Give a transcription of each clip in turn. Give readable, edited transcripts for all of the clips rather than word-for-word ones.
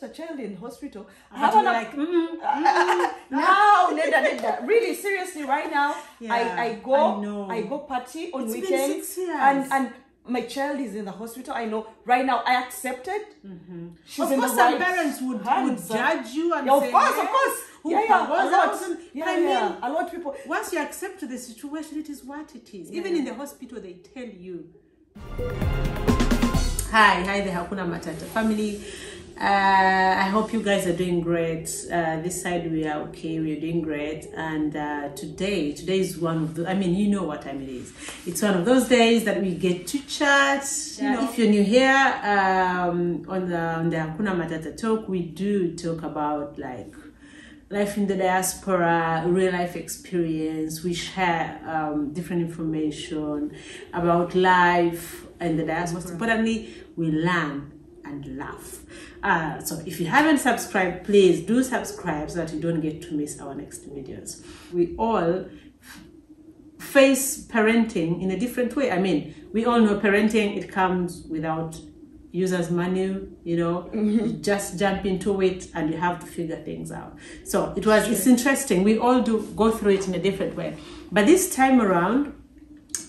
a child in hospital. I have like now, Neda, really seriously, right now, yeah, I go party on weekends, been 6 years. and my child is in the hospital. I know right now. I accepted. She's of in course, the some right parents would judge you and of say, course, a lot of people. Once you accept the situation, it is what it is. Even in the hospital, they tell you. Hi the Hakuna Matata family. I hope you guys are doing great. This side we are okay, we are doing great. And today is one of the, I mean, you know what time it is. It's one of those days that we get to chat. If you're new here, on the Hakuna Matata talk, we do talk about like life in the diaspora, real life experience. We share different information about life in the diaspora. Most importantly, we learn and laugh. So if you haven't subscribed, please do subscribe so that you don't get to miss our next videos. We all face parenting in a different way. I mean, we all know parenting, it comes without user's manual, you know, you just jump into it and you have to figure things out. So it's interesting. We all do go through it in a different way. But this time around,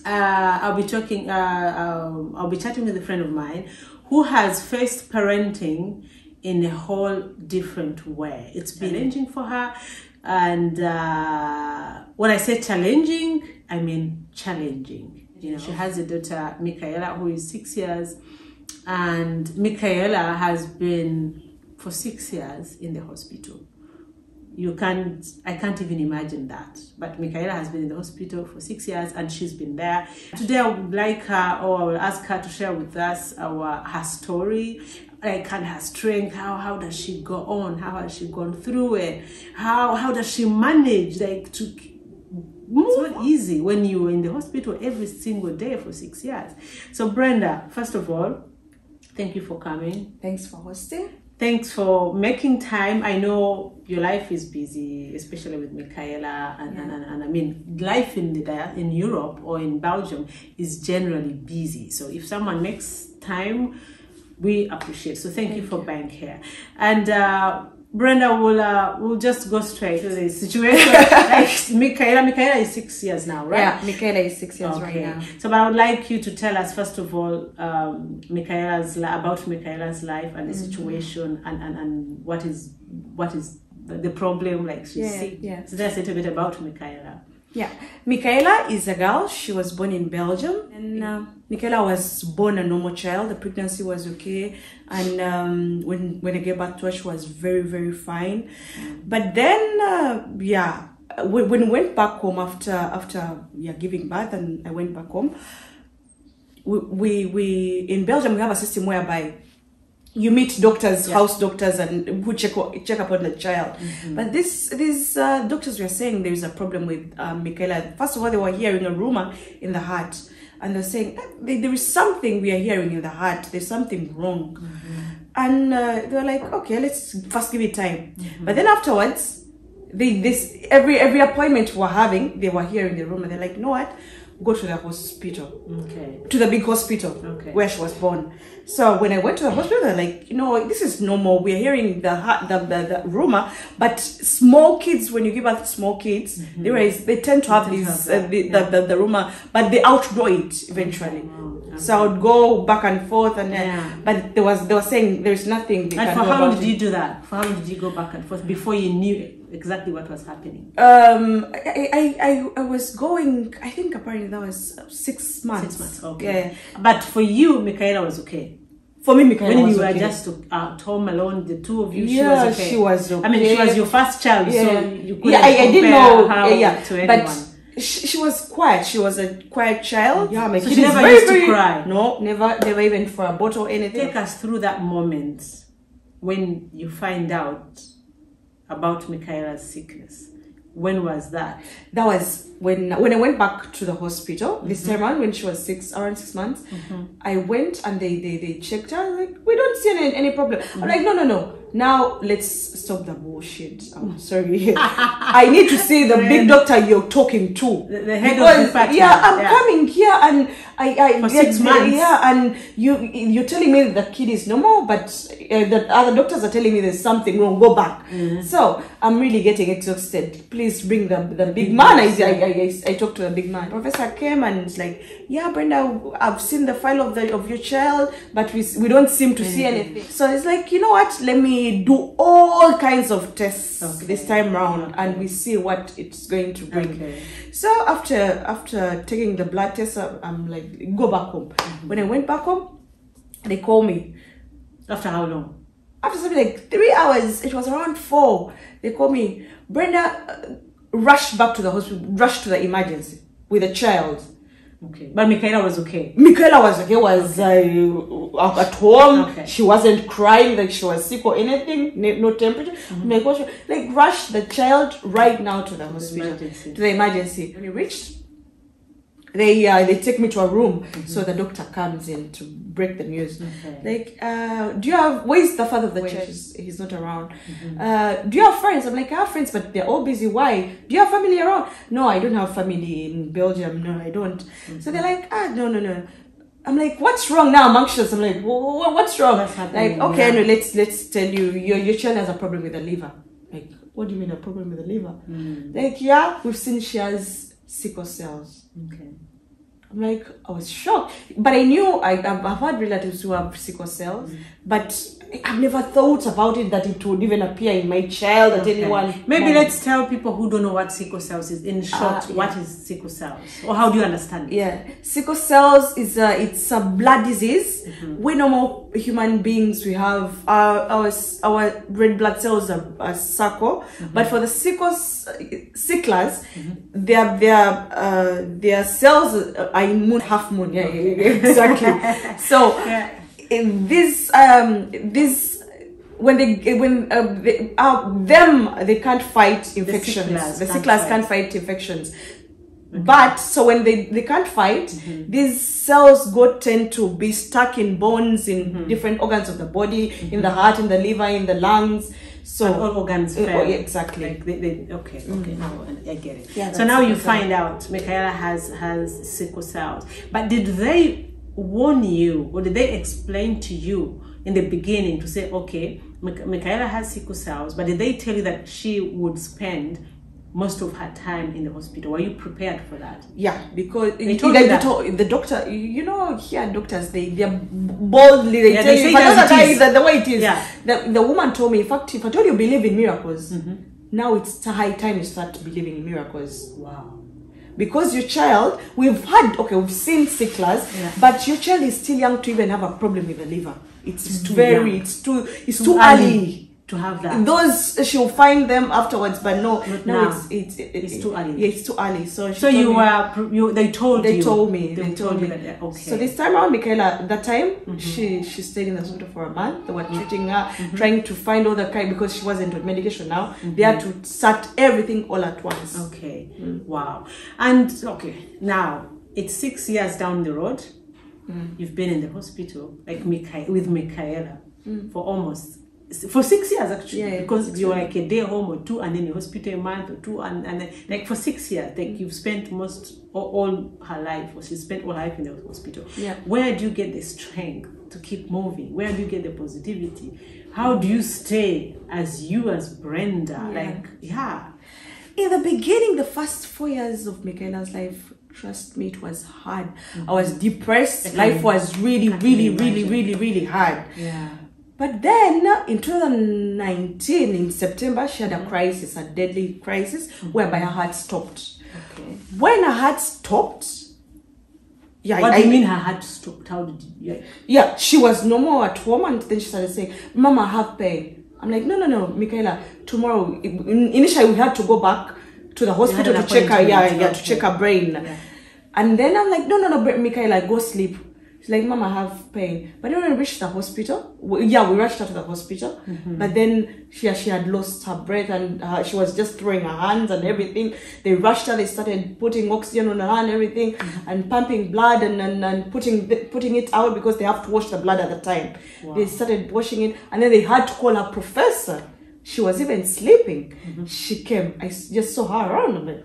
I'll be chatting with a friend of mine who has faced parenting in a whole different way. It's been challenging for her. And when I say challenging, I mean challenging. You know, she has a daughter, Michaela, who is 6 years. And Michaela has been for 6 years in the hospital. I can't even imagine that. But Michaela has been in the hospital for 6 years and she's been there. Today I would like her, or I will ask her to share with us her story, like, and her strength. How does she go on? How has she gone through it? How does she manage, like, to move? It's not easy when you're in the hospital every single day for 6 years. So Brenda, first of all, thank you for coming. Thanks for hosting. Thanks for making time. I know your life is busy, especially with Michaela, and I mean, life in Europe or in Belgium is generally busy. So if someone makes time, we appreciate. So thank you for being here. And Brenda will just go straight to the situation. Like Michaela is 6 years now, right? Yeah, Michaela is 6 years right now. So I would like you to tell us, first of all, about Michaela's life and the situation, and what is the problem, like she's sick. Yeah. So that's a little bit about Michaela. Yeah, Michaela is a girl. She was born in Belgium, and Michaela was born a normal child. The pregnancy was okay, and when I gave birth to her, she was very, very fine. But then, when we went back home after giving birth, and I went back home, we in Belgium we have a system whereby you meet doctors, house doctors, and who check upon the child. But these doctors were saying there is a problem with Michaela. First of all, they were hearing a rumor in the heart, and they're saying there is something we are hearing in the heart. There's something wrong, and they were like, okay, let's first give it time. But then afterwards, every appointment we're having, they were hearing the rumor. They're like, you know what? Go to the hospital, to the big hospital where she was born. So when I went to the hospital, they're like, you know, this is normal. We're hearing the rumor, but small kids, when you give birth to small kids, they tend to have the rumor, but they outgrow it eventually. So I would go back and forth, and but they were saying there's nothing. And for how long did you do that? For how long did you go back and forth before you knew exactly what was happening? I was going, I think apparently that was 6 months. 6 months, okay. Yeah. But for you, Michaela was okay. For me, Michaela when was you were okay. just at home alone, the two of you, she was okay. She was okay. I mean, she was your first child, so you couldn't I didn't know her to anyone. But she was quiet. She was a quiet child. Yeah, my kid she never used to cry. No, never even for a bottle or anything. Take us through that moment when you find out about Michaela's sickness. When was that? That was when I went back to the hospital this time around when she was around 6 months. I went and they checked her, like, we don't see any problem. I'm like, no. Now let's stop the bullshit. I'm sorry. I need to see the big doctor you're talking to. The head of the department. Yeah, I'm coming here and For 6 months. Yeah, and you're telling me the kid is normal, but the other doctors are telling me there's something wrong. Go back. So I'm really getting exhausted. Please bring the big man. I talked to the big man. Professor came and it's like, yeah, Brenda, I've seen the file of your child, but we don't seem to see anything. So it's like, you know what? Let me do all kinds of tests this time round, and we see what it's going to bring. So after taking the blood test, I'm like, go back home. When I went back home, they called me. After how long? After something like 3 hours. It was around 4. They called me. Brenda rushed back to the hospital, rushed to the emergency with a child. Okay, but Michaela was okay. Michaela was okay. Was at home. She wasn't crying like she was sick or anything. No temperature. Like rushed the child right now to the hospital, to the emergency. When he reached, they take me to a room. So the doctor comes in to break the news. Like, do you have? Where's the father of the child? He's not around. Do you have friends? I'm like, I have friends, but they're all busy. Why? Do you have family around? No, I don't have family in Belgium. No, I don't. So they're like, no. I'm like, what's wrong now? I'm anxious. I'm like, what's wrong? Like, okay, no, let's tell you, your child has a problem with the liver. Like, what do you mean a problem with the liver? Like, yeah, we've seen she has sickle cells. Okay. I'm like, I was shocked, but I knew I've had relatives who have sickle cells, but I've never thought about it that it would even appear in my child at anyone. Maybe let's tell people who don't know what sickle cells is. In short, what is sickle cells, or how do you understand it? Yeah, sickle cells is it's a blood disease. We normal human beings, we have our red blood cells are circle, but for the sicklers, their cells are in moon, half moon. Yeah, exactly. So in this when they can't fight infections. The sicklers can't fight infections. But so when they can't fight, these cells tend to be stuck in bones, in different organs of the body, in the heart, in the liver, in the lungs. So and all organs fail. Exactly. Like okay. Now I get it. Yeah, so now you find out Michaela has sickle cells. But did they warn you, or did they explain to you in the beginning to say, okay, Michaela has sickle cells, but did they tell you that she would spend most of her time in the hospital? Were you prepared for that? Yeah, because the doctor, you know, here doctors, they're boldly, they tell you, but the way it is. Yeah. The woman told me, in fact, if I told you believe in miracles, now it's high time you start believing in miracles. Wow. Because your child, we've seen sicklers, but your child is still young to even have a problem with the liver. It's too early to have that. Those she'll find them afterwards, but it's too early. Yeah, it's too early. So they told me that. Okay. So this time around, Michaela, that time she stayed in the hospital for a month. They were treating her, trying to find all the kind, because she wasn't on medication now. They had to start everything all at once. Okay. Wow. And now it's 6 years down the road. You've been in the hospital with Michaela for 6 years actually, because you're like a day home or two, and then in the hospital a month or two, and then like for 6 years, like you've spent all her life, or she spent all her life in the hospital. Yeah. Where do you get the strength to keep moving? Where do you get the positivity? How do you stay as Brenda? In the beginning, the first 4 years of Michaela's life, trust me, it was hard. I was depressed. Life was really hard. Yeah. But then in 2019, in September, she had a crisis, a deadly crisis, whereby her heart stopped. Okay. When her heart stopped, what do you mean her heart stopped? How did you? Yeah, she was normal at home, and then she started saying, "Mama, I have pain." I'm like, no, Michaela, tomorrow. Initially, we had to go back to the hospital to check her, to check her brain. Yeah. And then I'm like, no, Michaela, go sleep. She's like, Mama, I have pain. But then when we reached the hospital, we rushed her to the hospital. But then she had lost her breath, and she was just throwing her hands and everything. They rushed her. They started putting oxygen on her hand and everything, and pumping blood and putting it out, because they have to wash the blood at the time. Wow. They started washing it, and then they had to call her professor. She was even sleeping. She came. I just saw her around. I'm like,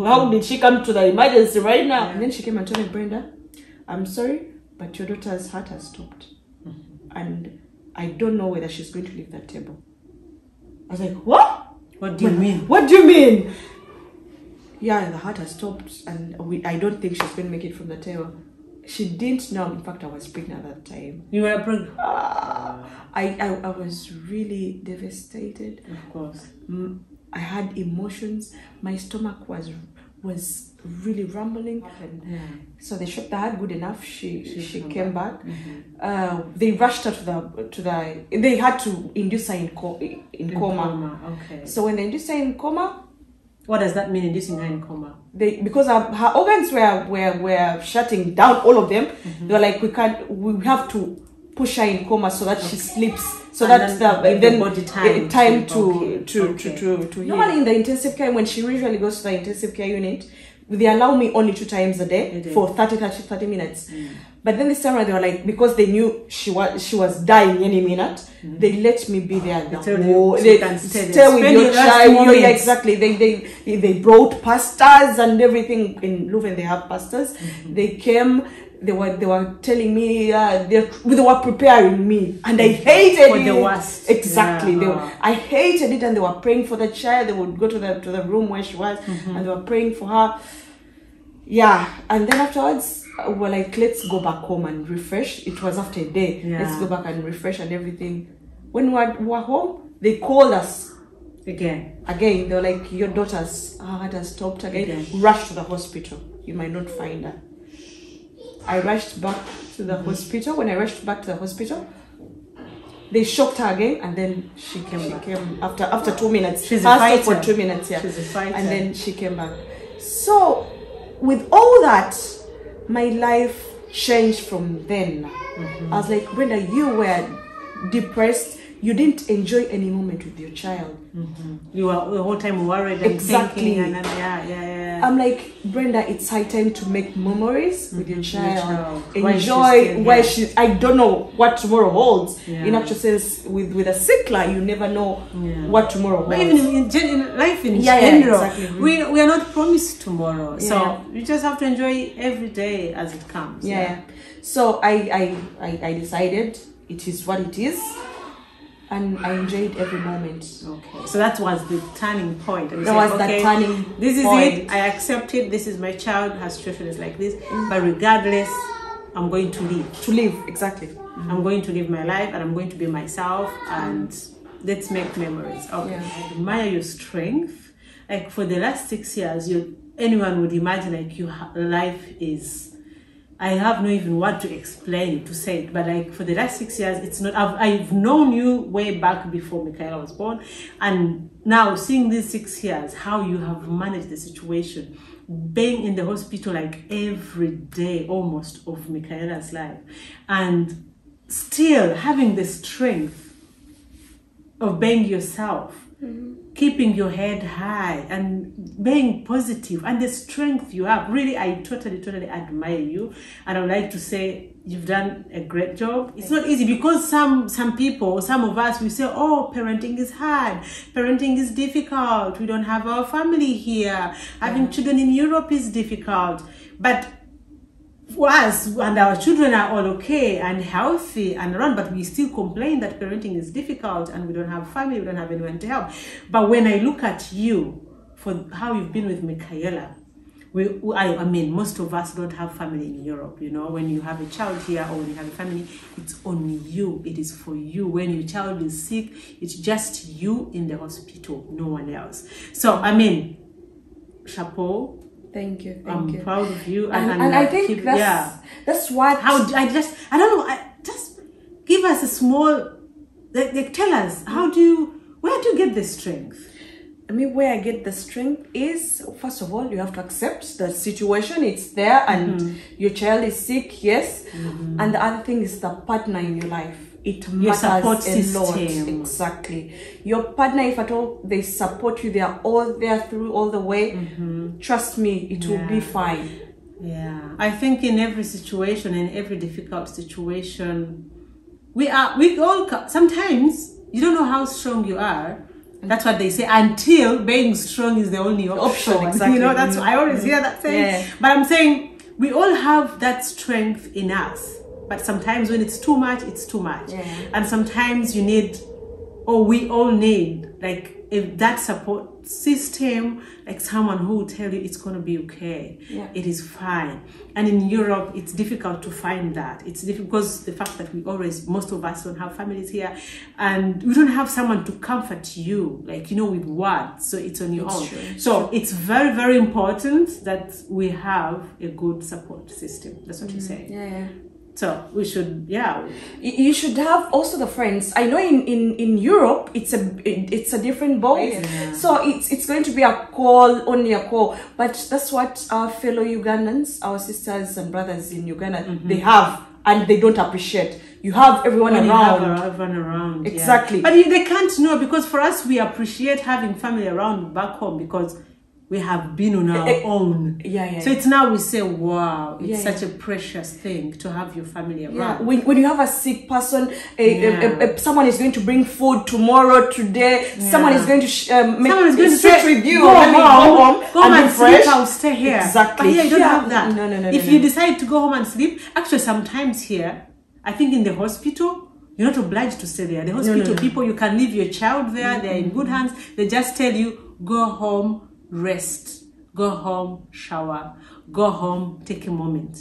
how did she come to the emergency right now? And then she came and told me, Brenda, I'm sorry, but your daughter's heart has stopped. And I don't know whether she's going to leave that table. I was like, what? What do you mean? What do you mean? Yeah, the heart has stopped, and I don't think she's going to make it from the table. She didn't know. In fact, I was pregnant at that time. You were pregnant? I was really devastated. Of course. I had emotions. My stomach was really rumbling. Yeah. So they shocked her good enough. She came back. They rushed her to the. They had to induce her in coma. Okay. So when they induced her in coma. What does that mean, inducing her in coma? Because her organs were shutting down, all of them. They were like, we have to push her in coma so that she sleeps, so and that then body time to normally in the intensive care, when she usually goes to the intensive care unit, they allow me only 2 times a day for 30 minutes. But then this time around, they were like, because they knew she was dying any minute, they let me be there. They stay with your child. Yeah, exactly. They brought pastors and everything. In Leuven, they have pastors. They came. They were telling me they were preparing me, and I hated it. For the worst. Exactly. I hated it, and they were praying for the child. They would go to the room where she was, and they were praying for her. Yeah, and then afterwards, we're like, let's go back home and refresh. It was after a day. Yeah. Let's go back and refresh and everything. When we were home, they called us again. They were like, your daughter's heart has stopped again. Rush to the hospital. You might not find her. I rushed back to the hospital. When I rushed back to the hospital, they shocked her again, and then she came back. After 2 minutes. She's a fighter. For 2 minutes, yeah. She's a fighter. And then she came back. So, with all that, my life changed from then. I was like, Brenda, you were depressed. You didn't enjoy any moment with your child. You were the whole time worried and thinking. And I'm like, Brenda, it's high time to make memories with your child. Enjoy where she. I don't know what tomorrow holds. In actual sense, with a sickler, you never know what tomorrow holds. But even in life in general, exactly. we are not promised tomorrow. So you just have to enjoy every day as it comes. So I decided it is what it is. And I enjoyed every moment. Okay. So that was the turning point. And that was the turning point. This is it. I accept it. This is my child. Her situation is like this. But regardless, I'm going to live. To live, exactly. I'm going to live my life, and I'm going to be myself. And let's make memories. Okay. I admire your strength. Like for the last 6 years, anyone would imagine like your life is. I have no even what to explain, to say it, but like for the last 6 years, it's not, I've known you way back before Michaela was born, and now seeing these 6 years, how you have managed the situation, being in the hospital like every day almost of Michaela's life, and still having the strength of being yourself, keeping your head high and being positive, and the strength you have. Really, I totally admire you, and I would like to say you've done a great job. It's not easy because some people, some of us, we say, oh, parenting is hard, parenting is difficult, we don't have our family here, having children in Europe is difficult. But for us, and our children are all okay and healthy and around, but we still complain that parenting is difficult and we don't have family, we don't have anyone to help. But when I look at you, for how you've been with Michaela, I mean, most of us don't have family in Europe, you know. When you have a child here or when you have a family, it's on you. It is for you. When your child is sick, it's just you in the hospital, no one else. So, I mean, chapeau. Thank you. I'm proud of you, and I think that's what. I don't know. Just give us a small. Tell us where do you get the strength? I mean, where I get the strength is, first of all, you have to accept the situation. It's there, and your child is sick. Yes, and the other thing is the partner in your life. It matters a lot. Exactly. Your partner, if at all they support you, they are all there through all the way. Trust me, it will be fine. Yeah, I think in every situation, in every difficult situation, we all sometimes you don't know how strong you are. That's what they say, until being strong is the only option. Exactly. You know, that's I always hear that saying. But I'm saying we all have that strength in us, but sometimes when it's too much, it's too much. Yeah. And sometimes you need, or we all need, like, if that support system, like someone who will tell you it's going to be okay, Yeah. it is fine. And in Europe, it's difficult to find that. It's difficult because the fact that most of us don't have families here, and we don't have someone to comfort you, like, with words. So it's on your own. True. So it's very, very important that we have a good support system. That's what you're saying. Yeah. So we should, You should have also the friends. I know in Europe it's a different ball. Yeah. So it's going to be only a call. But that's what our fellow Ugandans, our sisters and brothers in Uganda, they have, and they don't appreciate. You have everyone when around. you have everyone around. Exactly. Yeah. But they can't know, because for us, we appreciate having family around back home because we have been on our own. Yeah. So it's now we say, wow, it's Yeah, such a precious thing to have your family around. Yeah. When you have a sick person, someone is going to bring food tomorrow, today. Yeah. Someone is going to Someone is going to sit say, with you. go home and and be fresh. sleep, I'll stay here. Exactly. But here you don't Yeah. have that. No, If you decide to go home and sleep, actually sometimes here, I think in the hospital, you're not obliged to stay there. The hospital people, you can leave your child there. They're in good hands. They just tell you, go home, rest. Go home, shower. Go home, take a moment.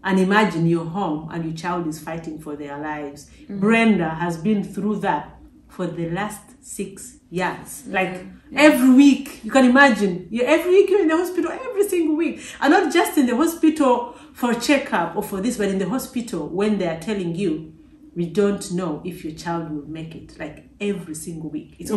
And imagine you're home and your child is fighting for their lives. Brenda has been through that for the last 6 years. Like every week, you can imagine. Every week you're in the hospital, every single week. And not just in the hospital for checkup or for this, but in the hospital when they are telling you, we don't know if your child will make it. Like every single week. It's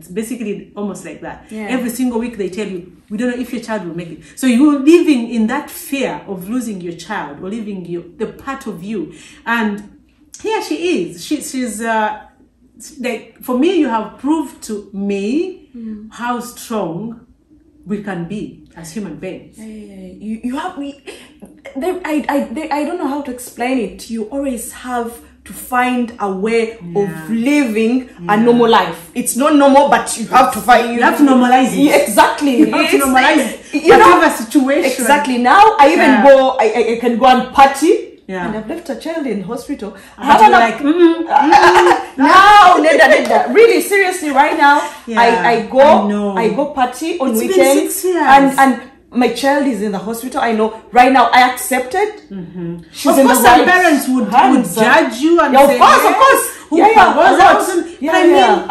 basically almost like that. Yeah. Every single week they tell you, we don't know if your child will make it. So you're living in that fear of losing your child or losing the part of you. And here she is. She's like, for me, you have proved to me how strong we can be as human beings. You have I don't know how to explain it. You always have to find a way of living a normal life. It's not normal, but you have to find. You have to normalize it. Yeah, exactly. You have to normalize it. Whatever situation. Exactly. Now I even go. I can go and party. Yeah. And I've left a child in hospital. Now, Neda. Really, seriously, right now, I go party on weekends, and my child is in the hospital. I know right now. I accepted. She's of course, some parents would judge you and say, of course. A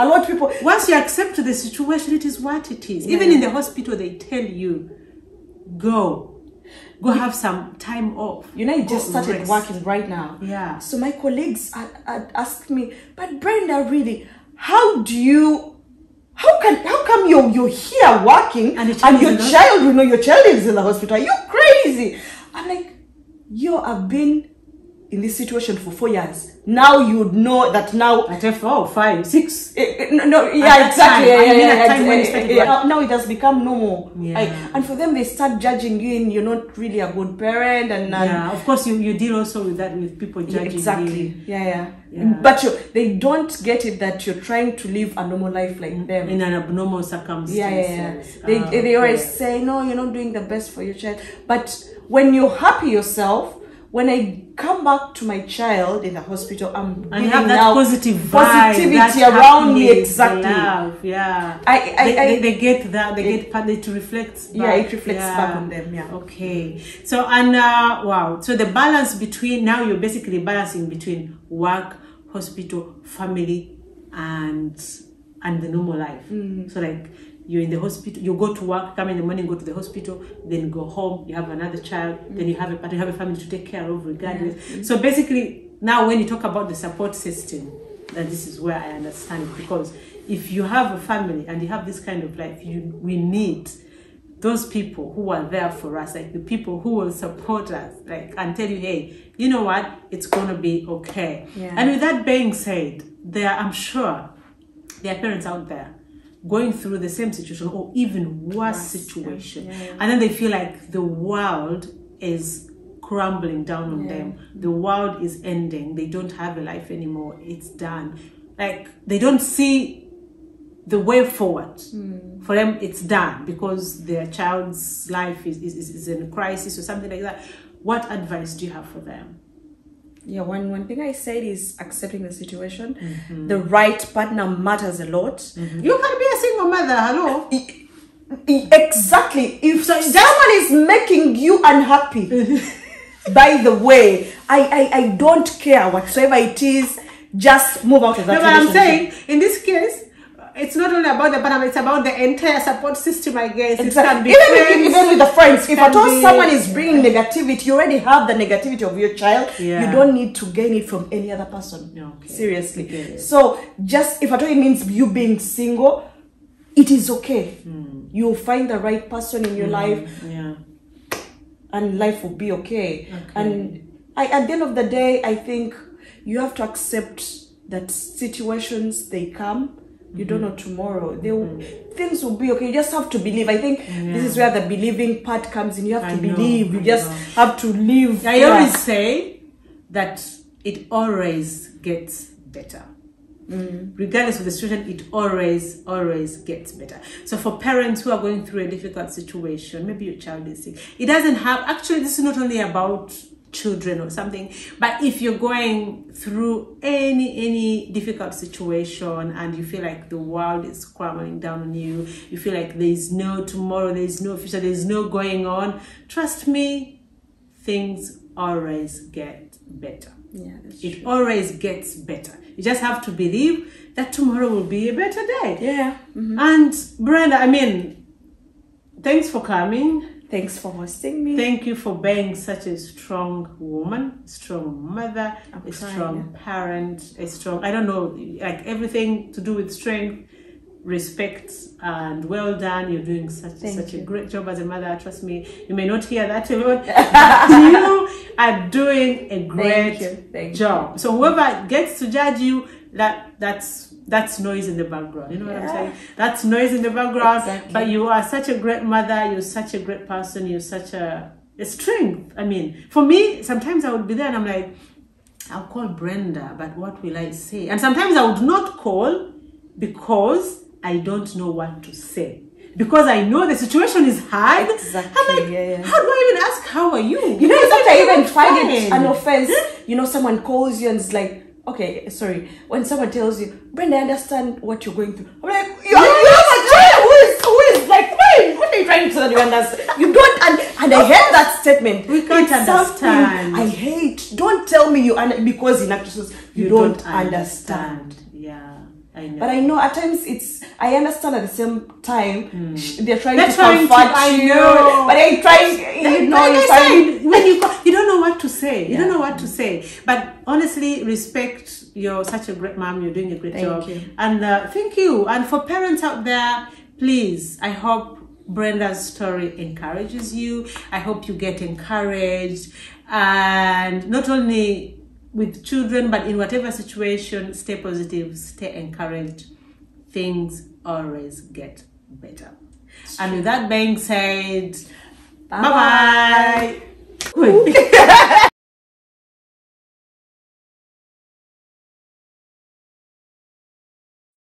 lot of people. Once you accept the situation, it is what it is. Even in the hospital, they tell you, go have some time off. I just started working right now. Yeah. So my colleagues had asked me, but Brenda, really, how come you're here working and your child is in the hospital? Are you crazy? I'm like, I've been in this situation for 4 years. Now you would know that now at 4, 5, 6. Exactly. Now it has become normal. Yeah. And for them, they start judging you, and you're not really a good parent. And of course, you deal also with that, with people judging you. Exactly. Yeah. But they don't get it that you're trying to live a normal life like them in an abnormal circumstances. They always say, no, you're not doing the best for your child. But when you're happy yourself, when I come back to my child in the hospital, I'm giving that positivity around me. Exactly. Love. Yeah. They get that. They get partly to reflect. It reflects back on them. Yeah. Okay. So wow. So the balance between, now you're basically balancing between work, hospital, family, and the normal life. So like, you're in the hospital, you go to work, come in the morning, go to the hospital, then go home, you have another child, then you have a family to take care of regardless. So basically, now when you talk about the support system, then this is where I understand it, because if you have a family and you have this kind of life, we need those people who are there for us, like the people who will support us, like, and tell you, hey, you know what, it's gonna be okay. And with that being said, I'm sure there are parents out there going through the same situation or even worse situation, and then they feel like the world is crumbling down on them. The world is ending. They don't have a life anymore. It's done. Like, they don't see the way forward. For them, it's done because their child's life is in a crisis or something like that. what advice do you have for them? Yeah, one thing I said is accepting the situation. The right partner matters a lot. You can be a single mother, hello? Exactly. If someone is making you unhappy, by the way, I don't care whatsoever it is, just move out of that relationship. I'm saying, relationship. in this case, it's not only about the partner, it's about the entire support system, I guess. Exactly. It can be friends, Even with the friends, if can at all be- someone is bringing negativity, you already have the negativity of your child. Yeah. You don't need to gain it from any other person. Okay. Seriously. Okay. So just if at all it means you being single, it is okay. You'll find the right person in your life, Yeah. and life will be okay. And at the end of the day, I think you have to accept that situations, they come. You don't know tomorrow. Things will be okay. You just have to believe. I think this is where the believing part comes in. You have to believe. You just have to live. I always say that it always gets better. Regardless of the situation, it always gets better. So for parents who are going through a difficult situation, maybe your child is sick, it doesn't have, actually this is not only about children or something, but if you're going through any difficult situation and you feel like the world is crumbling down on you, you feel like there's no tomorrow, there's no future, there's no going on, trust me, things always get better. Yeah, that's It always gets better. You just have to believe that tomorrow will be a better day. Yeah. And Brenda, I mean, thanks for coming. Thanks for hosting me. Thank you for being such a strong woman, strong mother, I'm a trying, strong parent, a strong, I don't know, like everything to do with strength, respect, and well done. You're doing such a great job as a mother. Trust me, you may not hear that a lot, but you are doing a great job. So whoever gets to judge you, that's noise in the background. You know what I'm saying? That's noise in the background. Exactly. But you are such a great mother. You're such a great person. You're such a strength. I mean, for me, sometimes I would be there and I'm like, I'll call Brenda, but what will I say? And sometimes I would not call because I don't know what to say. Because I know the situation is hard. Exactly. I'm like, how do I even ask, how are you? You know, sometimes I even find it an offense. You know, someone calls you and it's like, okay, sorry. When someone tells you, Brenda, I understand what you're going through. I'm like, you have a child who is like, wait, what are you trying to say that you understand? You don't, and I hate that statement. We can't understand. I hate. Don't tell me because in actual you don't understand. Yeah. I know. But I know at times I understand at the same time they're trying to trying comfort to, I you. know. But I'm trying, you know, Like you're I trying. said, when you don't know what to say. You don't know what to say. But honestly, respect. You're such a great mom. You're doing a great job. Thank you. And thank you. And for parents out there, please, I hope Brenda's story encourages you. I hope you get encouraged. And not only with children, but in whatever situation, stay positive, stay encouraged. Things always get better. And with that being said, bye-bye.